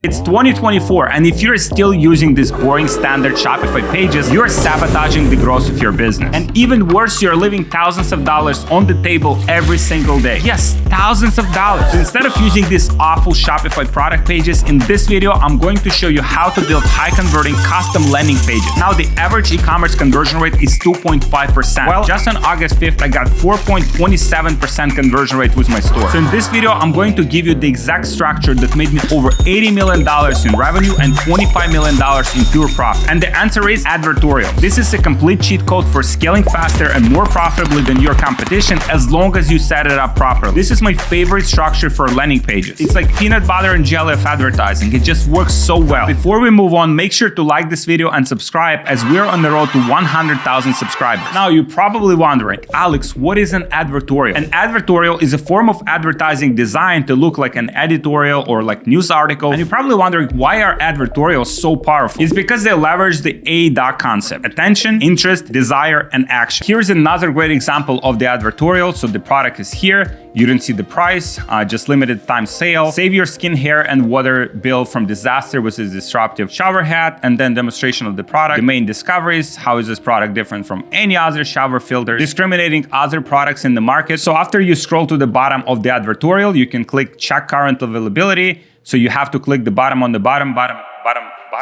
It's 2024, and if you're still using these boring standard Shopify pages, you're sabotaging the growth of your business. And even worse, you're leaving thousands of dollars on the table every single day. Yes, thousands of dollars. So instead of using these awful Shopify product pages, in this video, I'm going to show you how to build high-converting custom landing pages. Now, the average e-commerce conversion rate is 2.5%. Well, just on August 5th, I got 4.27% conversion rate with my store. So in this video, I'm going to give you the exact structure that made me over $80 million in revenue and $25 million in pure profit. And the answer is Advertorial. This is a complete cheat code for scaling faster and more profitably than your competition as long as you set it up properly. This is my favorite structure for landing pages. It's like peanut butter and jelly of advertising. It just works so well. Before we move on, make sure to like this video and subscribe as we're on the road to 100,000 subscribers. Now, you're probably wondering, Alex, what is an advertorial? An advertorial is a form of advertising designed to look like an editorial or like news article. And you're probably wondering, why are advertorials so powerful? It's because they leverage the ADOC concept: attention, interest, desire, and action. Here's another great example of the advertorial. So the product is here. You didn't see the price, just limited time sale. Save your skin, hair, and water bill from disaster with this disruptive shower head, and then demonstration of the product. The main discoveries: how is this product different from any other shower filter? Discriminating other products in the market. So after you scroll to the bottom of the advertorial, you can click check current availability. So you have to click the bottom on the bottom.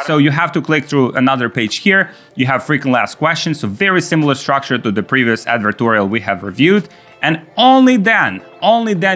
So you have to click through another page here. You have frequently asked questions. So very similar structure to the previous advertorial we have reviewed. And only then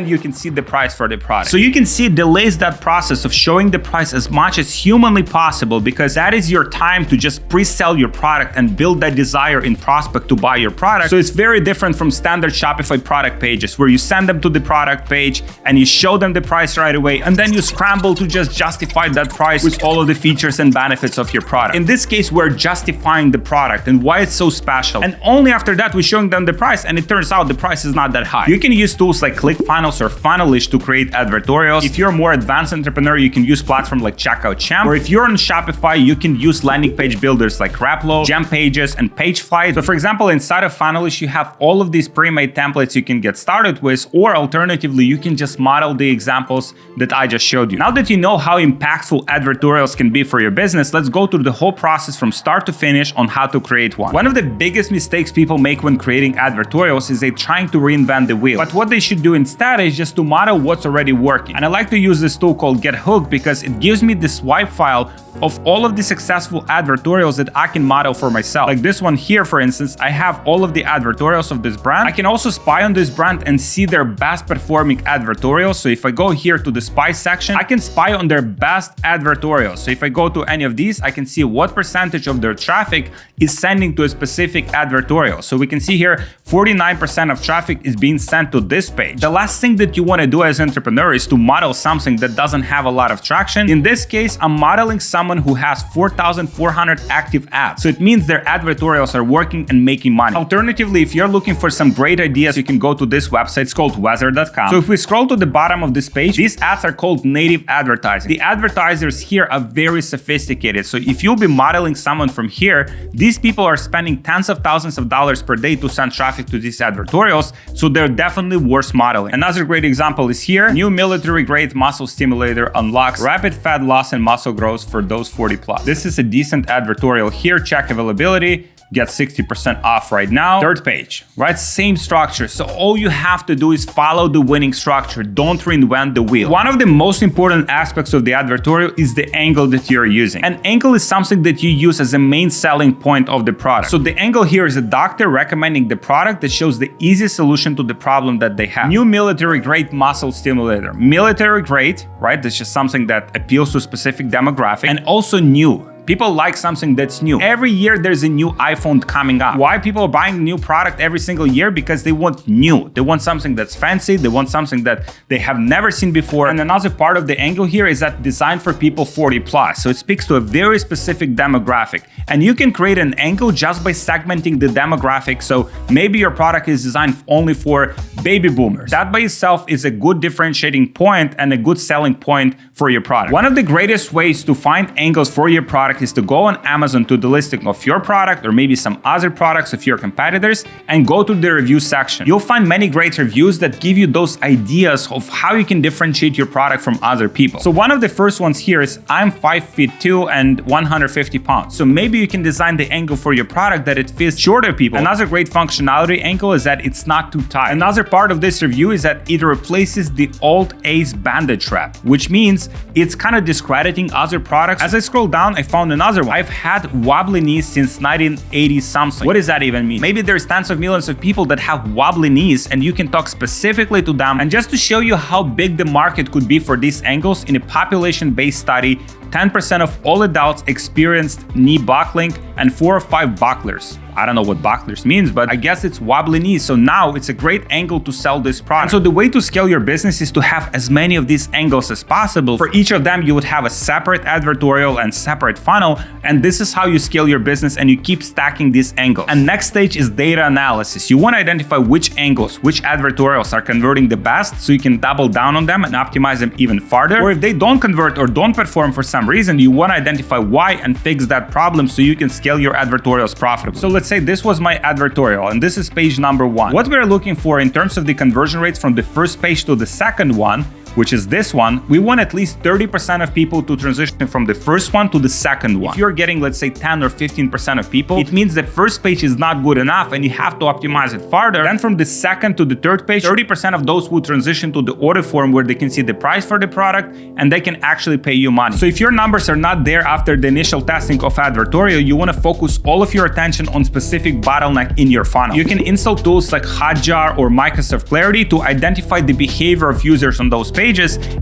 you can see the price for the product. So you can see it delays that process of showing the price as much as humanly possible, because that is your time to just pre-sell your product and build that desire in prospect to buy your product. So it's very different from standard Shopify product pages where you send them to the product page and you show them the price right away, and then you scramble to just justify that price with all of the features and benefits of your product. In this case, we're justifying the product and why it's so special. And only after that, we're showing them the price, and it turns out the price is not that high. You can use tools like ClickFunnels or Funnelish to create advertorials. If you're a more advanced entrepreneur, you can use platforms like Checkout Champ. Or if you're on Shopify, you can use landing page builders like Replo, Gem Pages, and Pagefly. So for example, inside of Funnelish, you have all of these pre-made templates you can get started with, or alternatively, you can just model the examples that I just showed you. Now that you know how impactful advertorials can be for your business, let's go through the whole process from start to finish on how to create one. One of the biggest mistakes people make when creating advertorials is they're trying to reinvent the wheel. But what they should do instead is just to model what's already working. And I like to use this tool called Get Hooked because it gives me this swipe file of all of the successful advertorials that I can model for myself. Like this one here, for instance, I have all of the advertorials of this brand. I can also spy on this brand and see their best performing advertorials. So if I go here to the spy section, I can spy on their best advertorials. So if I go to any of these, I can see what percentage of their traffic is sending to a specific advertorial. So we can see here 49% of traffic is being sent to this page. The last thing that you want to do as an entrepreneur is to model something that doesn't have a lot of traction. In this case, I'm modeling someone who has 4,400 active ads. So it means their advertorials are working and making money. Alternatively, if you're looking for some great ideas, you can go to this website. It's called weather.com. So if we scroll to the bottom of this page, these ads are called native advertising. The advertisers here are very sophisticated. So if you'll be modeling someone from here, these people are spending tens of thousands of dollars per day to send traffic to these advertorials. So they're definitely worth modeling. Another great example is here. New military grade muscle stimulator unlocks rapid fat loss and muscle growth for those 40 plus. This is a decent advertorial here. Check availability. Get 60% off right now. Third page, right? Same structure. So all you have to do is follow the winning structure. Don't reinvent the wheel. One of the most important aspects of the advertorial is the angle that you're using. An angle is something that you use as a main selling point of the product. So the angle here is a doctor recommending the product that shows the easiest solution to the problem that they have. New military grade muscle stimulator. Military grade, right? That's just something that appeals to a specific demographic, and also new. People like something that's new. Every year there's a new iPhone coming up. Why people are buying a new product every single year? Because they want new. They want something that's fancy. They want something that they have never seen before. And another part of the angle here is that designed for people 40 plus. So it speaks to a very specific demographic. And you can create an angle just by segmenting the demographic. So maybe your product is designed only for baby boomers. That by itself is a good differentiating point and a good selling point for your product. One of the greatest ways to find angles for your product is to go on Amazon to the listing of your product or maybe some other products of your competitors and go to the review section. You'll find many great reviews that give you those ideas of how you can differentiate your product from other people. So one of the first ones here is I'm 5'2" and 150 pounds. So maybe you can design the angle for your product that it fits shorter people. Another great functionality angle is that it's not too tight. Another part of this review is that it replaces the old Ace bandage wrap, which means it's kind of discrediting other products. As I scroll down, I found another one. I've had wobbly knees since 1980 something. What does that even mean? Maybe there's tens of millions of people that have wobbly knees and you can talk specifically to them. And just to show you how big the market could be for these angles, in a population-based study, 10% of all adults experienced knee buckling and 4 or 5 bucklers. I don't know what bucklers means, but I guess it's wobbly knees. So now it's a great angle to sell this product. And so the way to scale your business is to have as many of these angles as possible. For each of them, you would have a separate advertorial and separate funnel. And this is how you scale your business and you keep stacking these angles. And next stage is data analysis. You want to identify which angles, which advertorials are converting the best so you can double down on them and optimize them even farther. Or if they don't convert or don't perform for some reason, you want to identify why and fix that problem so you can scale your advertorials profitably. So let's say this was my advertorial and this is page number 1. What we're looking for in terms of the conversion rates from the first page to the second one, which is this one, we want at least 30% of people to transition from the first one to the second one. If you're getting, let's say, 10 or 15% of people, it means the first page is not good enough and you have to optimize it farther. Then from the second to the third page, 30% of those will transition to the order form where they can see the price for the product and they can actually pay you money. So if your numbers are not there after the initial testing of advertorial, you want to focus all of your attention on specific bottleneck in your funnel. You can install tools like Hotjar or Microsoft Clarity to identify the behavior of users on those pages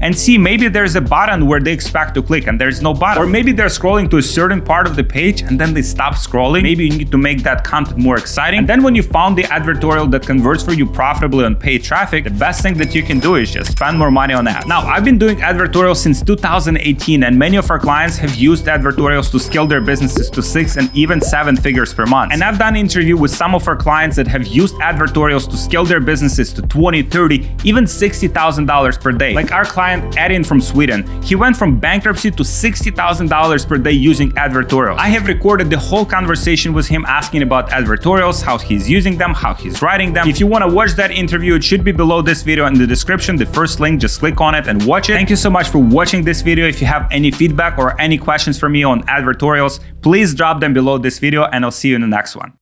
and see maybe there's a button where they expect to click and there's no button. Or maybe they're scrolling to a certain part of the page and then they stop scrolling. Maybe you need to make that content more exciting. And then when you found the advertorial that converts for you profitably on paid traffic, the best thing that you can do is just spend more money on ads. Now, I've been doing advertorials since 2018 and many of our clients have used advertorials to scale their businesses to 6 and even 7 figures per month. And I've done an interview with some of our clients that have used advertorials to scale their businesses to 20, 30, even $60,000 per day. Like our client Erin from Sweden, he went from bankruptcy to $60,000 per day using advertorials. I have recorded the whole conversation with him asking about advertorials, how he's using them, how he's writing them. If you want to watch that interview, it should be below this video in the description. The first link, just click on it and watch it. Thank you so much for watching this video. If you have any feedback or any questions for me on advertorials, please drop them below this video and I'll see you in the next one.